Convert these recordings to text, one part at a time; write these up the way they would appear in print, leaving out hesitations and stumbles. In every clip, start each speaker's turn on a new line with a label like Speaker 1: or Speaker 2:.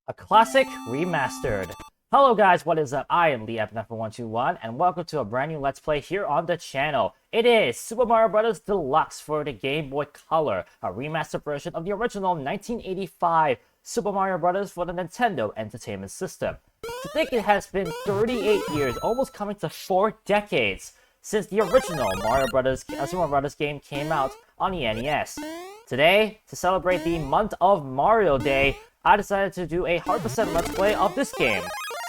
Speaker 1: A classic remastered. Hello guys, what is up? I am Lee F9121 and welcome to a brand new Let's Play here on the channel. It is Super Mario Bros. Deluxe for the Game Boy Color, a remastered version of the original 1985 Super Mario Bros. For the Nintendo Entertainment System. To think it has been 38 years, almost coming to 4 decades, since the original Super Mario Bros. Game came out on the NES. Today, to celebrate the month of Mario Day, I decided to do a 100% Let's Play of this game,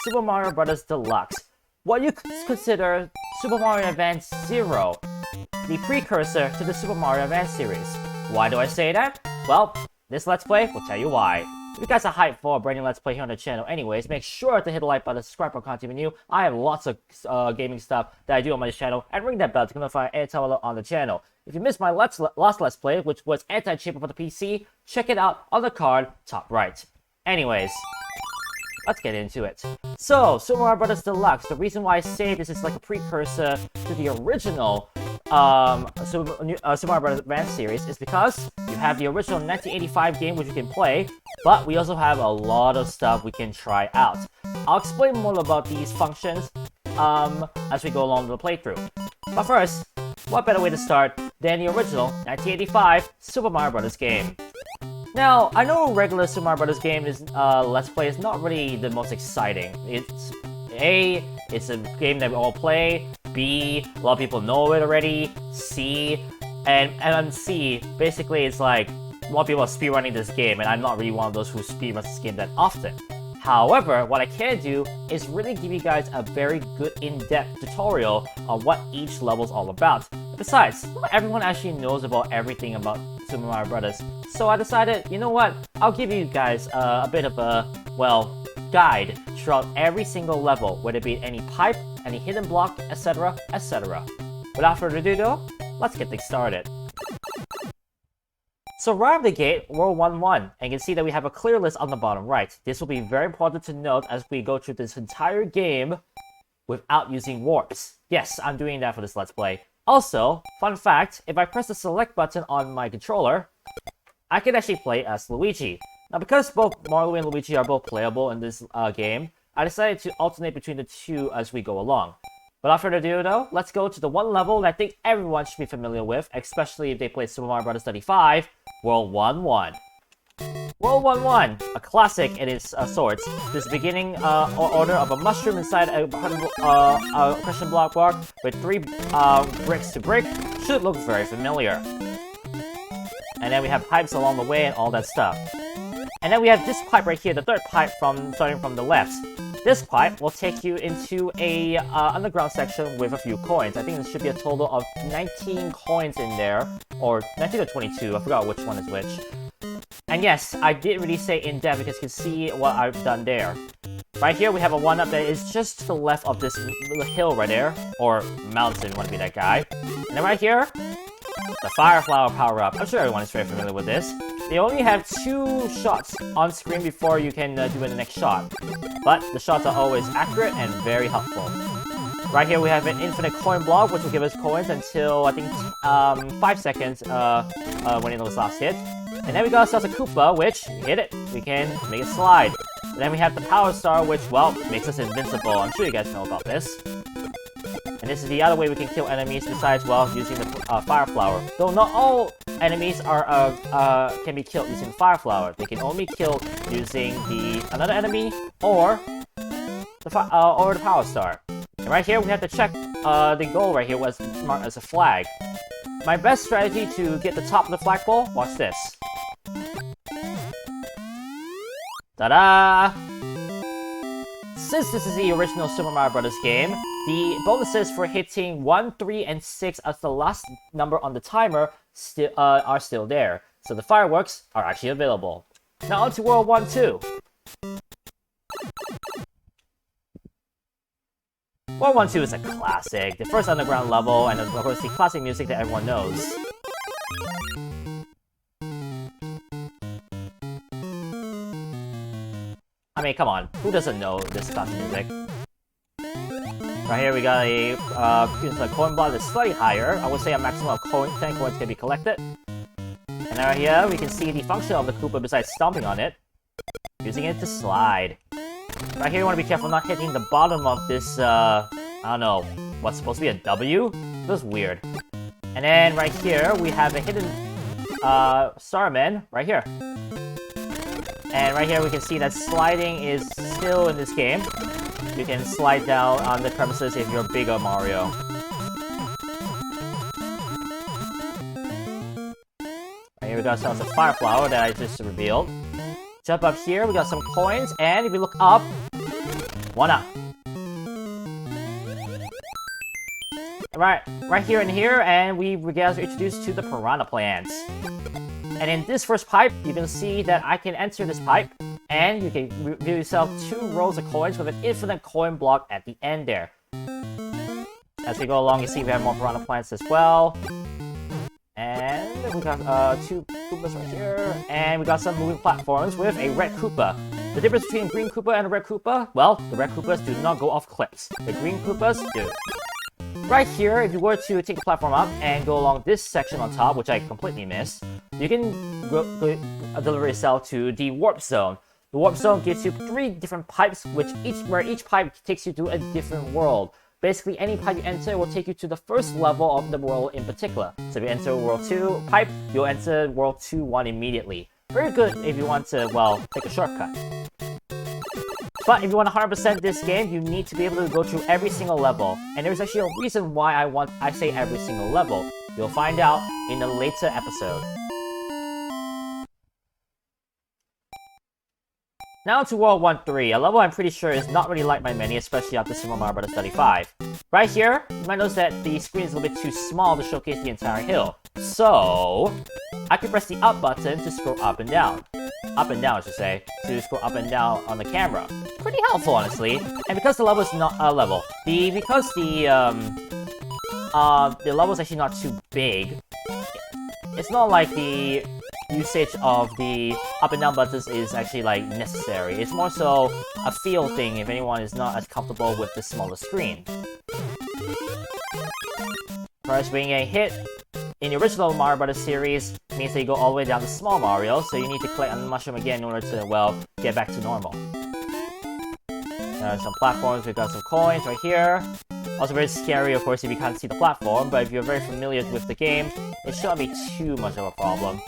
Speaker 1: Super Mario Bros. Deluxe. What you could consider Super Mario Advance Zero, the precursor to the Super Mario Advance series. Why do I say that? Well, this Let's Play will tell you why. If you guys are hyped for a brand new Let's Play here on the channel anyways, make sure to hit the like button, subscribe for content menu. I have lots of gaming stuff that I do on my channel, and ring that bell to notify anytime I upload on the channel. If you missed my last Let's Play, which was Anti-Cheaper for the PC, check it out on the card top right. Anyways, let's get into it. So, Super Mario Bros. Deluxe, the reason why I say this is like a precursor to the original Super Mario Bros. Advance series is because you have the original 1985 game which you can play, but we also have a lot of stuff we can try out. I'll explain more about these functions as we go along the playthrough. But first, what better way to start than the original 1985 Super Mario Bros. Game? Now, I know regular Super Mario Bros. Game is Let's Play is not really the most exciting. It's a game that we all play. B, a lot of people know it already. C, and C, basically it's like a lot of people are speedrunning this game, and I'm not really one of those who speedruns this game that often. However, what I can do is really give you guys a very good in-depth tutorial on what each level is all about. Besides, not everyone actually knows about everything about Super Mario Bros. So I decided, you know what, I'll give you guys a bit of a, well, guide throughout every single level, whether it be any pipe, any hidden block, etc, etc. Without further ado though, let's get things started. So right out of the gate, World 1-1, and you can see that we have a clear list on the bottom right. This will be very important to note as we go through this entire game without using warps. Yes, I'm doing that for this Let's Play. Also, fun fact, if I press the select button on my controller, I can actually play as Luigi. Now because both Mario and Luigi are both playable in this game, I decided to alternate between the two as we go along. Without further ado though, let's go to the one level that I think everyone should be familiar with, especially if they play Super Mario Bros. 35, World 1-1. World 1-1, a classic in its sorts. This beginning order of a mushroom inside a question block with 3 bricks to break should look very familiar. And then we have pipes along the way and all that stuff. And then we have this pipe right here, the third pipe starting from the left. This pipe will take you into a underground section with a few coins. I think there should be a total of 19 coins in there, or 19 or 22, I forgot which one is which. And yes, I did really say in depth because you can see what I've done there. Right here we have a 1-up that is just to the left of this little hill right there, or mountain, want to be that guy. And then right here, the Fire Flower power-up. I'm sure everyone is very familiar with this. They only have 2 shots on screen before you can do the next shot. But the shots are always accurate and very helpful. Right here we have an infinite coin block, which will give us coins until, I think, 5 seconds when it was last hit. And then we got ourselves a Koopa, which, hit it, we can make it slide. And then we have the Power Star, which, well, makes us invincible. I'm sure you guys know about this. And this is the other way we can kill enemies besides, well, using the Fire Flower. Though not all enemies can be killed using Fire Flower. They can only be killed using another enemy or the Power Star. And right here we have to check the goal right here was marked as a flag. My best strategy to get the top of the flagpole, watch this. Ta-da! Since this is the original Super Mario Bros. Game, the bonuses for hitting 1, 3, and 6 as the last number on the timer are still there. So the fireworks are actually available. Now on to World 1-2. World 1-2 is a classic, the first underground level, and of course the classic music that everyone knows. I mean, come on, who doesn't know this classic music? Right here we got a coin block that's slightly higher. I would say a maximum of 10 coins can be collected. And right here we can see the function of the Koopa besides stomping on it. using it to slide. Right here, you want to be careful not hitting the bottom of this, I don't know, what's supposed to be a W? This is weird. And then right here, we have a hidden, Starman, right here. And right here, we can see that sliding is still in this game. You can slide down on the premises if you're bigger Mario. Right here, we got some Fire Flower that I just revealed. Jump up here, we got some coins, and if you look up, 1 up. Right here and here, and we get introduced to the piranha plants. And in this first pipe, you can see that I can enter this pipe, and you can reveal yourself 2 rows of coins with an infinite coin block at the end there. As we go along, you see we have more piranha plants as well. And we got 2 Koopas right here, and we got some moving platforms with a red Koopa. The difference between green Koopa and a red Koopa? Well, the red Koopas do not go off cliffs. The green Koopas do. Right here, if you were to take the platform up and go along this section on top, which I completely missed, you can deliver yourself to the warp zone. The warp zone gives you 3 different pipes, where each pipe takes you to a different world. Basically, any pipe you enter will take you to the first level of the world in particular. So if you enter World 2 pipe, you'll enter World 2-1 immediately. Very good if you want to, well, take a shortcut. But if you want to 100% this game, you need to be able to go through every single level. And there's actually a reason why I say every single level. You'll find out in a later episode. Now to World 1-3, a level I'm pretty sure is not really liked by many, especially after Super Mario Bros. 35. Right here, you might notice that the screen is a little bit too small to showcase the entire hill. So, I can press the up button to scroll up and down. Up and down, I should say, to scroll up and down on the camera. Pretty helpful, honestly. And because the level is not a level, because the level is actually not too big, it's not like the usage of the up and down buttons is actually like necessary. It's more so a feel thing if anyone is not as comfortable with the smaller screen. First, being a hit in the original Mario Bros. Series means that you go all the way down to Small Mario, so you need to collect on the mushroom again in order to, well, get back to normal. Some platforms, we've got some coins right here. Also very scary, of course, if you can't see the platform, but if you're very familiar with the game, it shouldn't be too much of a problem.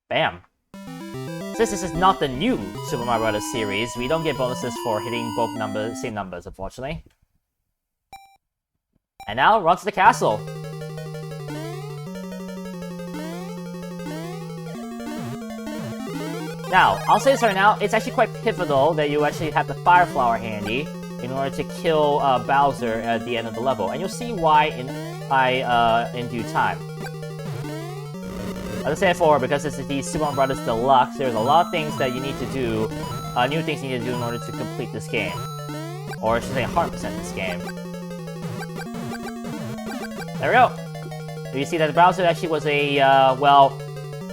Speaker 1: Bam! Since this is not the new Super Mario Bros. Series, we don't get bonuses for hitting both same numbers, unfortunately. And now, run to the castle! Now, I'll say this right now, it's actually quite pivotal that you actually have the Fire Flower handy in order to kill Bowser at the end of the level, and you'll see why in due time. As I said before, because it's the Super Mario Bros. Deluxe, there's a lot of things that you need to do, new things you need to do in order to complete this game. Or I should say 100% this game. There we go! You see that Bowser actually was a, well,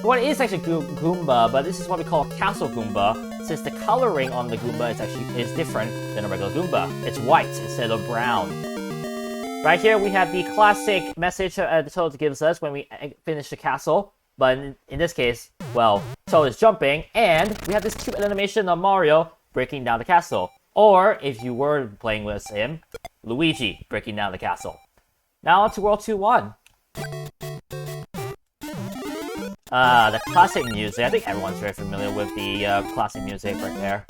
Speaker 1: it is actually Goomba, but this is what we call a Castle Goomba, since the coloring on the Goomba is different than a regular Goomba. It's white instead of brown. Right here, we have the classic message the Toad gives us when we finish the castle. But in this case, well, Toad is jumping, and we have this cute animation of Mario breaking down the castle. Or, if you were playing with him, Luigi breaking down the castle. Now on to World 2-1. The classic music. I think everyone's very familiar with the classic music right there.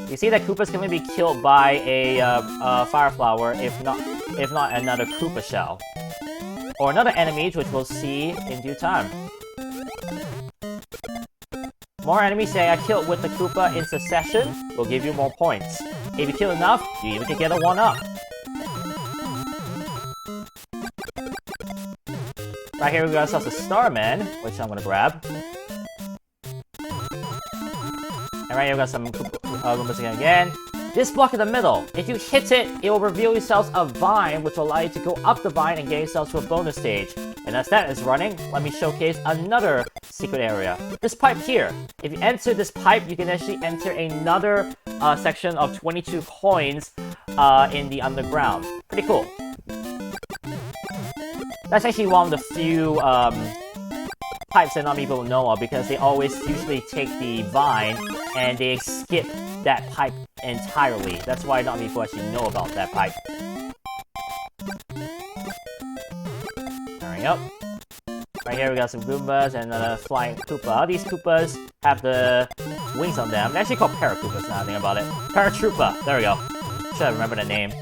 Speaker 1: You see that Koopas can only be killed by a Fire Flower if not another Koopa shell. Or another enemy, which we'll see in due time. More enemies say I killed with the Koopa in succession will give you more points. If you kill enough, you even can get a 1-up. Right here we got ourselves a Starman, which I'm gonna grab. And right here we got some Goombas again. This block in the middle, if you hit it, it will reveal yourselves a vine, which will allow you to go up the vine and get yourself to a bonus stage. And as that is running, let me showcase another secret area. This pipe here. If you enter this pipe, you can actually enter another section of 22 coins in the underground. Pretty cool. That's actually one of the few types that not many people know of, because they always usually take the vine and they skip that pipe entirely. That's why not many people actually know about that pipe. Hurry up. Right here we got some Goombas and a flying Koopa. These Koopas have the wings on them. They're actually called Paracoopas now I think about it. Paratroopa. There we go. Should have remembered the name.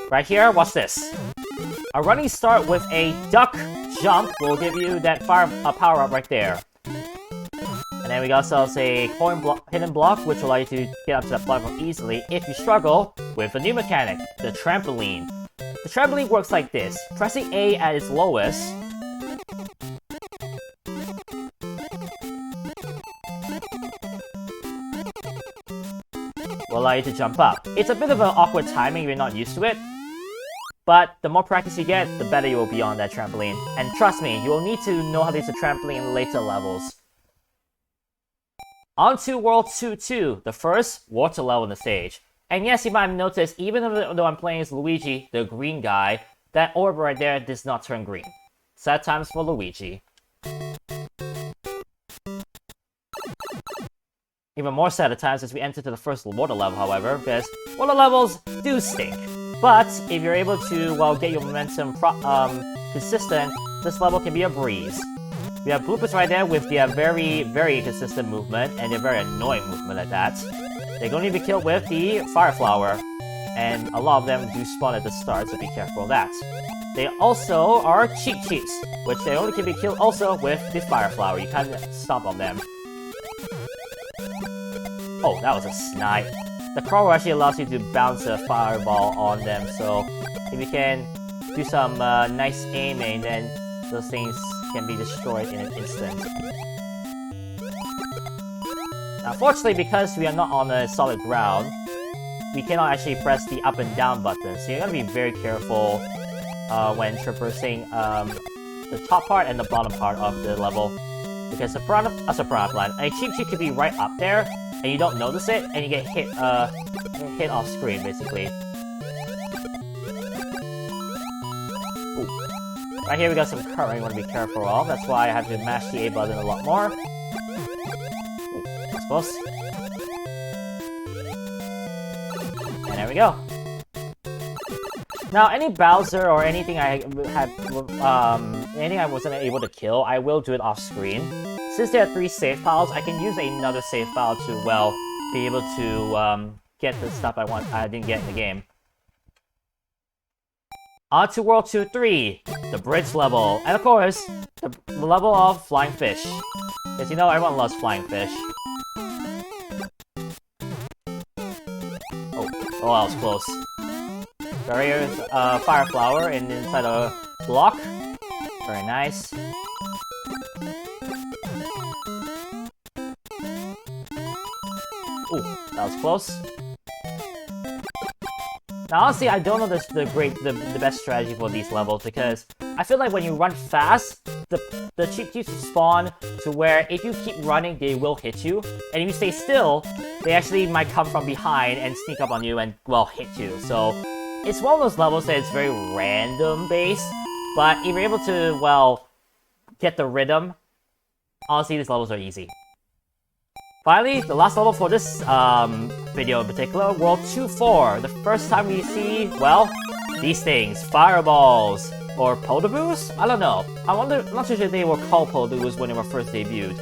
Speaker 1: Right here, watch this. A running start with a duck jump will give you that power-up right there. And then we got ourselves a hidden block, which will allow you to get up to that platform easily if you struggle with a new mechanic, the trampoline. The trampoline works like this. Pressing A at its lowest will allow you to jump up. It's a bit of an awkward timing if you're not used to it, but the more practice you get, the better you will be on that trampoline. And trust me, you will need to know how to use the trampoline in later levels. On to World 2-2, the first water level in the stage. And yes, you might have noticed, even though I'm playing as Luigi, the green guy, that orb right there does not turn green. Sad times for Luigi. Even more sad at times as we enter to the first water level, however, because water levels do stink. But if you're able to, well, get your momentum consistent, this level can be a breeze. We have bloopers right there with the very, very consistent movement, and they're very annoying movement at that. They're going to be killed with the Fire Flower, and a lot of them do spawn at the start, so be careful of that. They also are cheap cheats, which they only can be killed also with the Fire Flower. You can't stomp on them. Oh, that was a snipe. The crawler actually allows you to bounce a fireball on them, so if you can do some nice aiming, then those things can be destroyed in an instant. Now, fortunately, because we are not on a solid ground, we cannot actually press the up and down buttons, so you're gonna be very careful when traversing the top part and the bottom part of the level, because a cheap cheat could be right up there, and you don't notice it, and you get hit off screen, basically. Ooh. Right here we got some current you want to be careful of, that's why I have to mash the A button a lot more. Ooh, that's close. And there we go. Now, any Bowser or anything anything I wasn't able to kill, I will do it off screen. Since there are 3 save files, I can use another save file to, well, be able to get the stuff I didn't get in the game. On to World 2-3, the bridge level, and of course, the level of flying fish. Because you know, everyone loves flying fish. Oh, that was close. Barrier's Fire Flower inside a block. Very nice. Ooh, that was close. Now, honestly, I don't know the best strategy for these levels, because I feel like when you run fast, the cheap cheats spawn to where if you keep running, they will hit you, and if you stay still, they actually might come from behind and sneak up on you and, well, hit you. So it's one of those levels that it's very random based, but if you're able to, well, get the rhythm, honestly, these levels are easy. Finally, the last level for this video in particular, World 2-4. The first time we see, well, these things. Fireballs. Or Podaboos? I don't know. I'm not sure if they were called Podaboos when they were first debuted.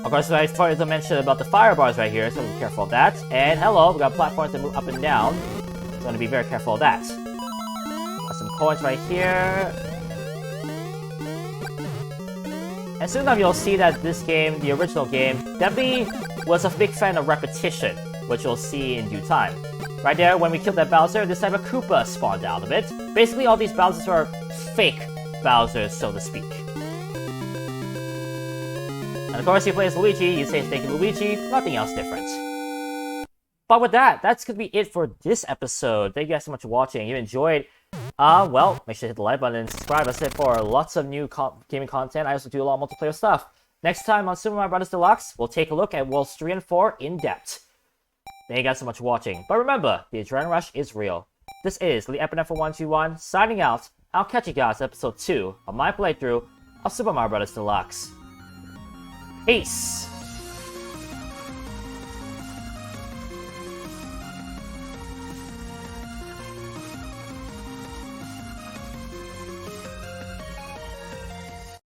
Speaker 1: Of course, I forgot to mention about the firebars right here, so be careful of that. And hello, we got platforms that move up and down. So I'm gonna be very careful of that. Got some coins right here. And soon enough, you'll see that this game, the original game, definitely was a big fan of repetition, which you'll see in due time. Right there, when we killed that Bowser, this type of Koopa spawned out of it. Basically, all these Bowsers are fake Bowsers, so to speak. And of course, you play as Luigi, you say thank you, Luigi, nothing else different. But with that, that's gonna be it for this episode. Thank you guys so much for watching. If you enjoyed, well, make sure to hit the like button and subscribe. I said for lots of new gaming content. I also do a lot of multiplayer stuff. Next time on Super Mario Bros. Deluxe, we'll take a look at Worlds 3 and 4 in depth. Thank you guys so much for watching. But remember, the adrenaline rush is real. This is the Epinephrine 121 signing out. I'll catch you guys episode 2 of my playthrough of Super Mario Bros. Deluxe. Peace!